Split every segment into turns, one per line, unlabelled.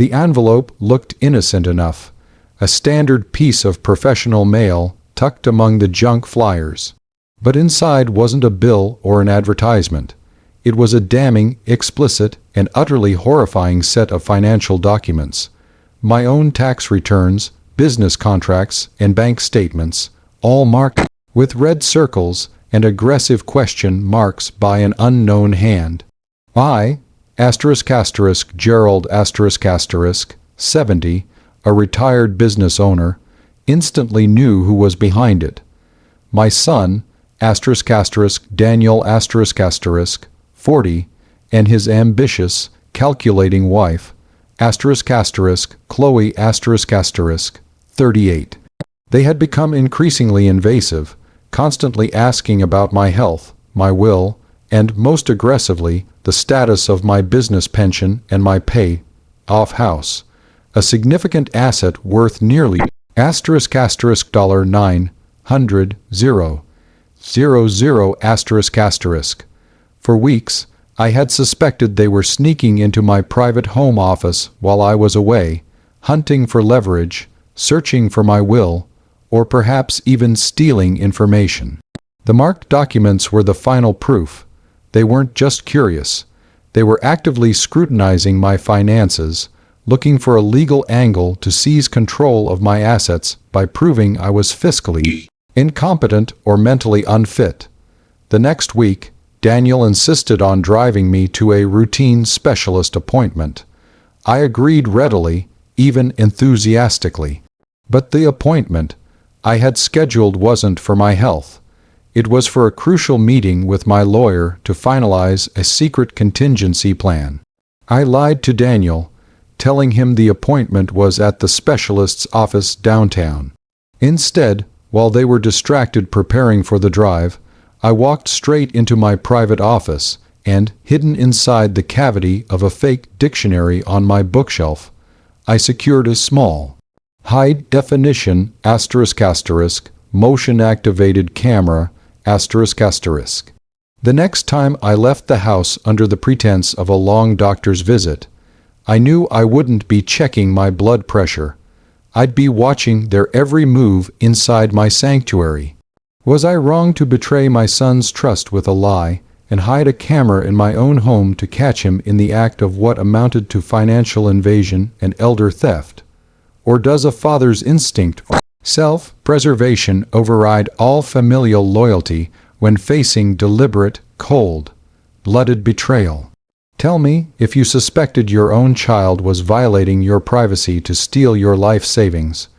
The envelope looked innocent enough, a standard piece of professional mail tucked among the junk flyers. But inside wasn't a bill or an advertisement. It was a damning, explicit, and utterly horrifying set of financial documents. My own tax returns, business contracts, and bank statements, all marked with red circles and aggressive question marks by an unknown hand. I, Gerald *, 70, a retired business owner, instantly knew who was behind it. My son, Daniel *, 40, and his ambitious, calculating wife, Chloe *, 38. They had become increasingly invasive, constantly asking about my health, my will, and, most aggressively, the status of my business pension and my pay-off house, a significant asset worth nearly $900,000. For weeks, I had suspected they were sneaking into my private home office while I was away, hunting for leverage, searching for my will, or perhaps even stealing information. The marked documents were the final proof. They weren't just curious. They were actively scrutinizing my finances, looking for a legal angle to seize control of my assets by proving I was fiscally incompetent or mentally unfit. The next week, Daniel insisted on driving me to a routine specialist appointment. I agreed readily, even enthusiastically. But the appointment I had scheduled wasn't for my health. It was for a crucial meeting with my lawyer to finalize a secret contingency plan. I lied to Daniel, telling him the appointment was at the specialist's office downtown. Instead, while they were distracted preparing for the drive, I walked straight into my private office and, hidden inside the cavity of a fake dictionary on my bookshelf, I secured a small, high-definition motion-activated camera ***. The next time I left the house under the pretense of a long doctor's visit, I knew I wouldn't be checking my blood pressure. I'd be watching their every move inside my sanctuary. Was I wrong to betray my son's trust with a lie and hide a camera in my own home to catch him in the act of what amounted to financial invasion and elder theft? Or does a father's instinct for self-preservation override all familial loyalty when facing deliberate, cold-blooded betrayal? Tell me, if you suspected your own child was violating your privacy to steal your life savings,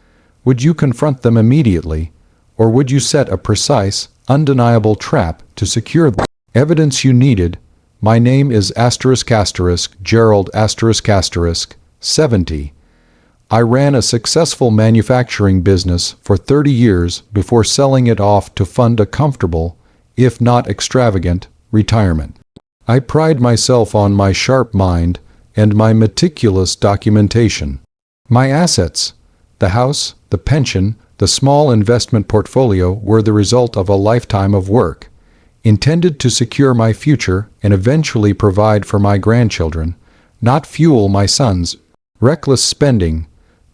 would you confront them immediately, or would you set a precise, undeniable trap to secure the evidence you needed? My name is Gerald *, 70. I ran a successful manufacturing business for 30 years before selling it off to fund a comfortable, if not extravagant, retirement. I pride myself on my sharp mind and my meticulous documentation. My assets, the house, the pension, the small investment portfolio were the result of a lifetime of work, intended to secure my future and eventually provide for my grandchildren, not fuel my son's reckless spending.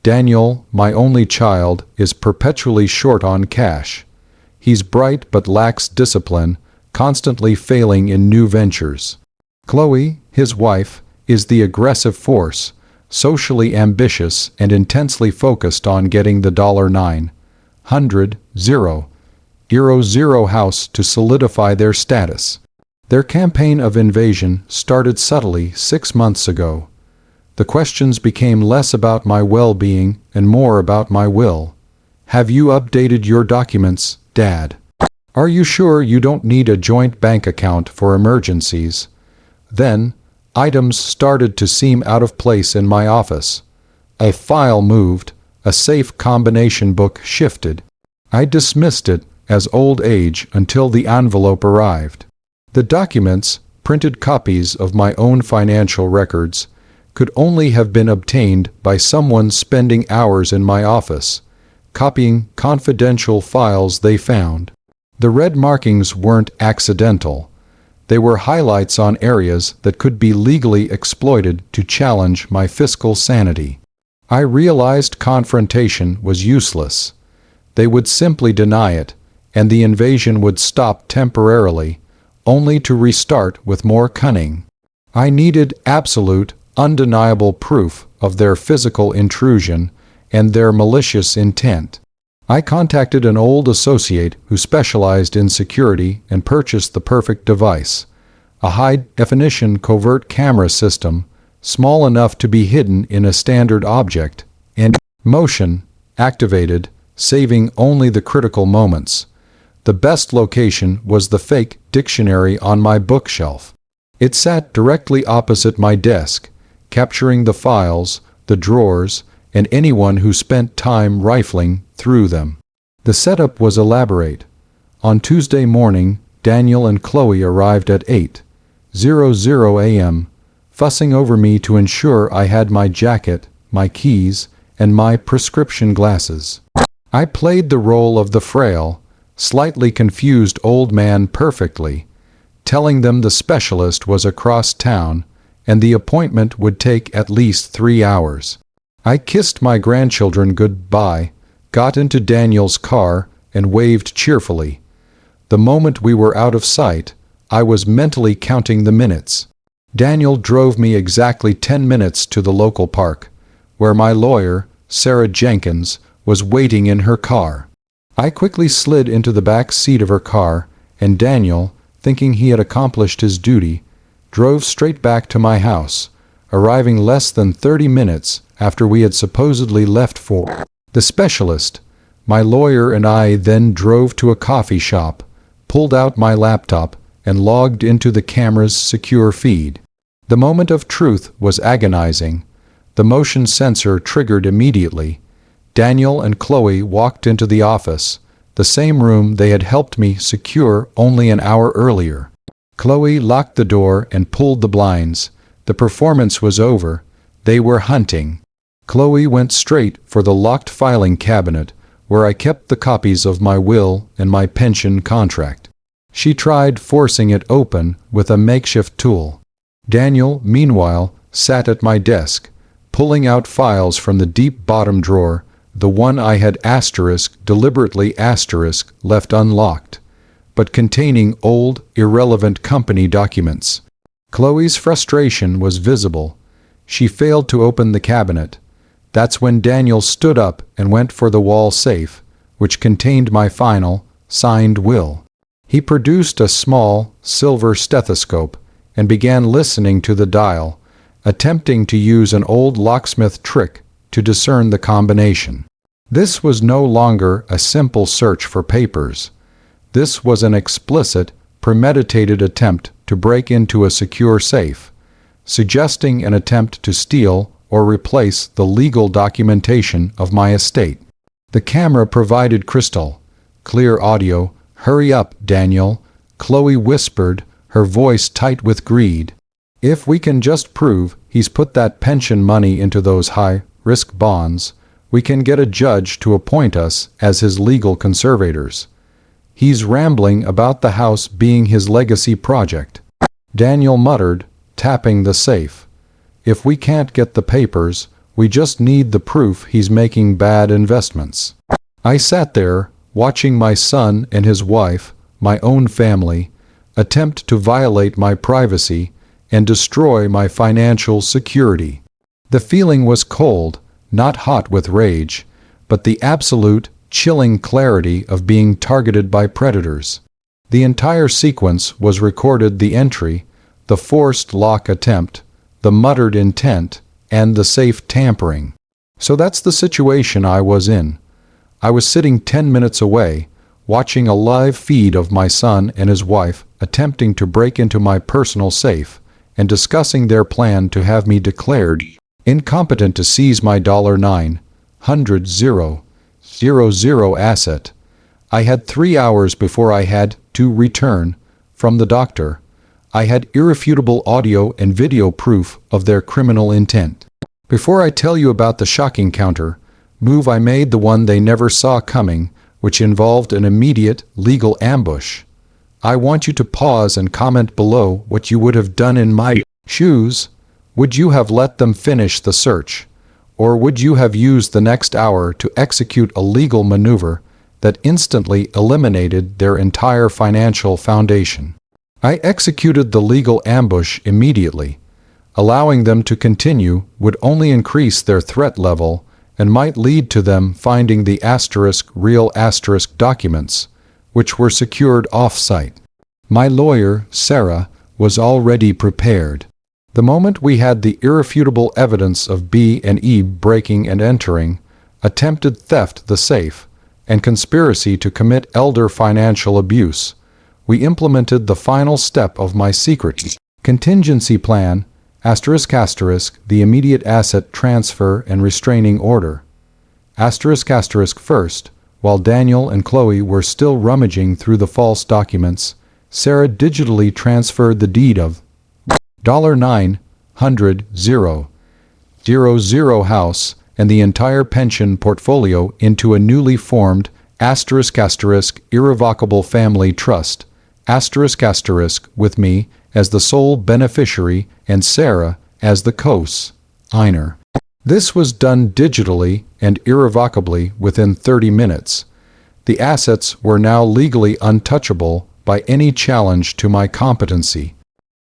Daniel, my only child, is perpetually short on cash. He's bright but lacks discipline, constantly failing in new ventures. Chloe, his wife, is the aggressive force, socially ambitious and intensely focused on getting the $900,000 house to solidify their status. Their campaign of invasion started subtly 6 months ago. The questions became less about my well-being and more about my will. Have you updated your documents, Dad? Are you sure you don't need a joint bank account for emergencies? Then, items started to seem out of place in my office. A file moved, a safe combination book shifted. I dismissed it as old age until the envelope arrived. The documents, printed copies of my own financial records, could only have been obtained by someone spending hours in my office, copying confidential files they found. The red markings weren't accidental. They were highlights on areas that could be legally exploited to challenge my fiscal sanity. I realized confrontation was useless. They would simply deny it, and the invasion would stop temporarily, only to restart with more cunning. I needed absolute, undeniable proof of their physical intrusion and their malicious intent. I contacted an old associate who specialized in security and purchased the perfect device, a high-definition covert camera system, small enough to be hidden in a standard object, and motion activated, saving only the critical moments. The best location was the fake dictionary on my bookshelf. It sat directly opposite my desk, capturing the files, the drawers, and anyone who spent time rifling through them. The setup was elaborate. On Tuesday morning, Daniel and Chloe arrived at 8:00 a.m., fussing over me to ensure I had my jacket, my keys, and my prescription glasses. I played the role of the frail, slightly confused old man perfectly, telling them the specialist was across town and the appointment would take at least 3 hours. I kissed my grandchildren goodbye, got into Daniel's car, and waved cheerfully. The moment we were out of sight, I was mentally counting the minutes. Daniel drove me exactly 10 minutes to the local park, where my lawyer, Sarah Jenkins, was waiting in her car. I quickly slid into the back seat of her car, and Daniel, thinking he had accomplished his duty, drove straight back to my house, arriving less than 30 minutes after we had supposedly left for the specialist. My lawyer and I then drove to a coffee shop, pulled out my laptop, and logged into the camera's secure feed. The moment of truth was agonizing. The motion sensor triggered immediately. Daniel and Chloe walked into the office, the same room they had helped me secure only an hour earlier. Chloe locked the door and pulled the blinds. The performance was over. They were hunting. Chloe went straight for the locked filing cabinet, where I kept the copies of my will and my pension contract. She tried forcing it open with a makeshift tool. Daniel, meanwhile, sat at my desk, pulling out files from the deep bottom drawer, the one I had deliberately left unlocked, but containing old, irrelevant company documents. Chloe's frustration was visible. She failed to open the cabinet. That's when Daniel stood up and went for the wall safe, which contained my final, signed will. He produced a small, silver stethoscope and began listening to the dial, attempting to use an old locksmith trick to discern the combination. This was no longer a simple search for papers. This was an explicit, premeditated attempt to break into a secure safe, suggesting an attempt to steal or replace the legal documentation of my estate. The camera provided crystal clear audio. "Hurry up, Daniel," Chloe whispered, her voice tight with greed. "If we can just prove he's put that pension money into those high-risk bonds, we can get a judge to appoint us as his legal conservators. He's rambling about the house being his legacy project," Daniel muttered, tapping the safe. "If we can't get the papers, we just need the proof he's making bad investments." I sat there, watching my son and his wife, my own family, attempt to violate my privacy and destroy my financial security. The feeling was cold, not hot with rage, but the absolute, chilling clarity of being targeted by predators. The entire sequence was recorded: the entry, the forced lock attempt, the muttered intent, and the safe tampering. So that's the situation I was in. I was sitting 10 minutes away, watching a live feed of my son and his wife attempting to break into my personal safe and discussing their plan to have me declared incompetent to seize my $900,000 asset. I had 3 hours before I had to return from the doctor. I had irrefutable audio and video proof of their criminal intent. Before I tell you about the shocking move I made, the one they never saw coming, which involved an immediate legal ambush. I want you to pause and comment below what you would have done in my shoes. Would you have let them finish the search? Or would you have used the next hour to execute a legal maneuver that instantly eliminated their entire financial foundation? I executed the legal ambush immediately. Allowing them to continue would only increase their threat level and might lead to them finding the real documents, which were secured off-site. My lawyer, Sarah, was already prepared. The moment we had the irrefutable evidence of B and E breaking and entering, attempted theft the safe, and conspiracy to commit elder financial abuse, we implemented the final step of my secret contingency plan, ***, the immediate asset transfer and restraining order. First, while Daniel and Chloe were still rummaging through the false documents, Sarah digitally transferred the deed of $900,000 house and the entire pension portfolio into a newly formed irrevocable family trust, with me as the sole beneficiary and Sarah as the co-signer. This was done digitally and irrevocably within 30 minutes. The assets were now legally untouchable by any challenge to my competency.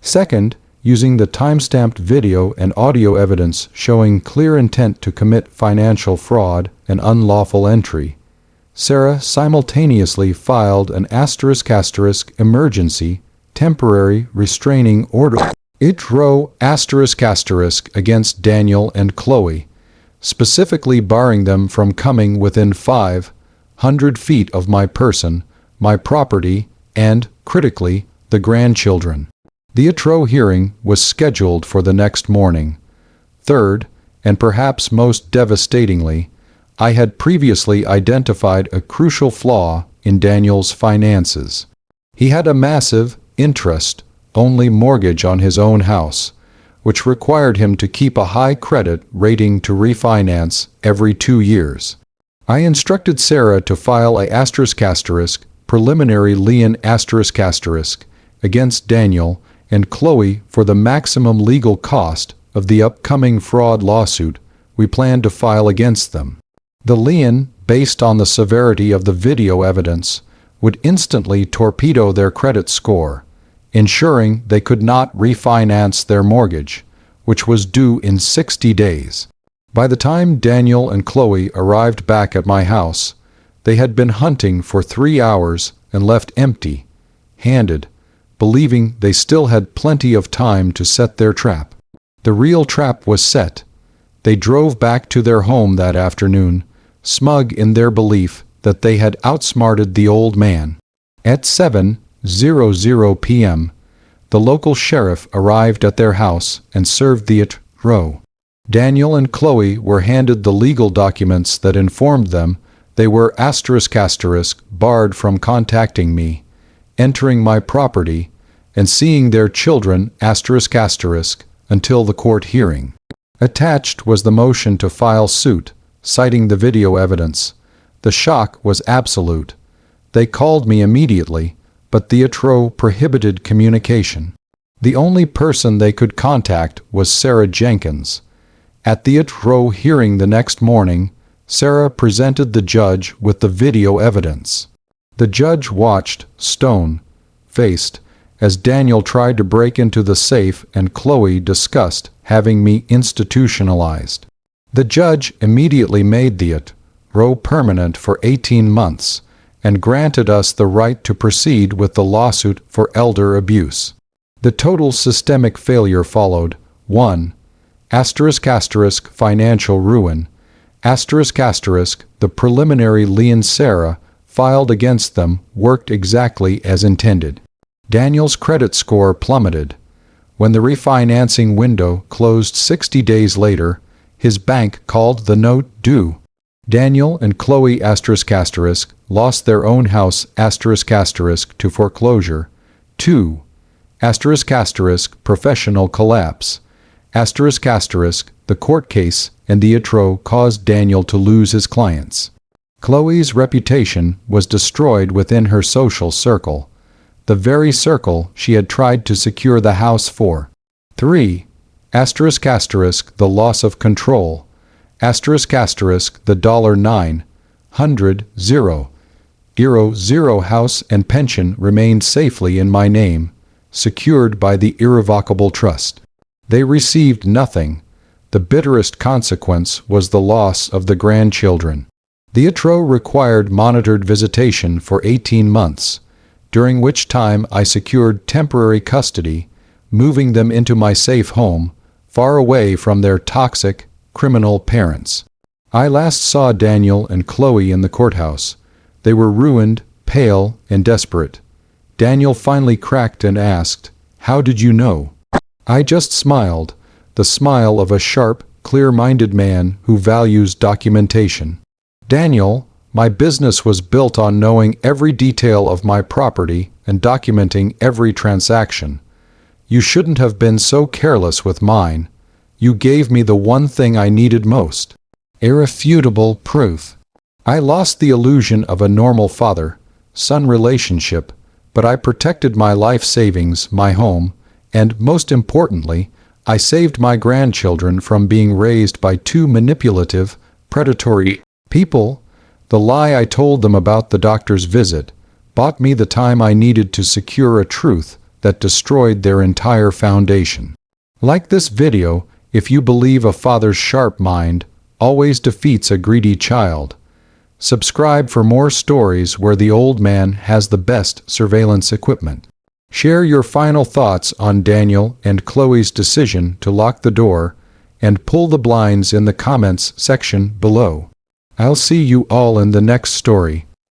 Second, using the timestamped video and audio evidence showing clear intent to commit financial fraud and unlawful entry, Sarah simultaneously filed an emergency temporary restraining order against Daniel and Chloe, specifically barring them from coming within 500 feet of my person, my property, and, critically, the grandchildren. The hearing was scheduled for the next morning. Third, and perhaps most devastatingly, I had previously identified a crucial flaw in Daniel's finances. He had a massive, interest-only mortgage on his own house, which required him to keep a high credit rating to refinance every 2 years. I instructed Sarah to file a preliminary lien against Daniel and Chloe for the maximum legal cost of the upcoming fraud lawsuit we planned to file against them. The lien, based on the severity of the video evidence, would instantly torpedo their credit score, ensuring they could not refinance their mortgage, which was due in 60 days. By the time Daniel and Chloe arrived back at my house, they had been hunting for 3 hours and left empty-handed, believing they still had plenty of time to set their trap. The real trap was set. They drove back to their home that afternoon, smug in their belief that they had outsmarted the old man. At 7:00 p.m., the local sheriff arrived at their house and served the Daniel and Chloe were handed the legal documents that informed them they were barred from contacting me, entering my property, and seeing their children until the court hearing. Attached was the motion to file suit, citing the video evidence. The shock was absolute. They called me immediately, but the prohibited communication. The only person they could contact was Sarah Jenkins. At the hearing the next morning, Sarah presented the judge with the video evidence. The judge watched, stone-faced, as Daniel tried to break into the safe and Chloe discussed having me institutionalized. The judge immediately made the permanent for 18 months and granted us the right to proceed with the lawsuit for elder abuse. The total systemic failure followed. 1. Financial ruin. The preliminary lien Sarah filed against them worked exactly as intended. Daniel's credit score plummeted. When the refinancing window closed 60 days later, his bank called the note due. Daniel and Chloe lost their own house to foreclosure. 2. Professional collapse. The court case and the caused Daniel to lose his clients. Chloe's reputation was destroyed within her social circle. the very circle she had tried to secure the house for. 3. The loss of control. The $900,000 house and pension remained safely in my name, secured by the irrevocable trust. They received nothing. The bitterest consequence was the loss of the grandchildren. The atro required monitored visitation for 18 months, during which time I secured temporary custody, moving them into my safe home, far away from their toxic, criminal parents. I last saw Daniel and Chloe in the courthouse. They were ruined, pale, and desperate. Daniel finally cracked and asked, "How did you know?" I just smiled, the smile of a sharp, clear-minded man who values documentation. "Daniel, my business was built on knowing every detail of my property and documenting every transaction. You shouldn't have been so careless with mine. You gave me the one thing I needed most. Irrefutable proof." I lost the illusion of a normal father-son relationship, but I protected my life savings, my home, and, most importantly, I saved my grandchildren from being raised by two manipulative, predatory people. The lie I told them about the doctor's visit bought me the time I needed to secure a truth that destroyed their entire foundation. Like this video if you believe a father's sharp mind always defeats a greedy child. Subscribe for more stories where the old man has the best surveillance equipment. Share your final thoughts on Daniel and Chloe's decision to lock the door and pull the blinds in the comments section below. I'll see you all in the next story.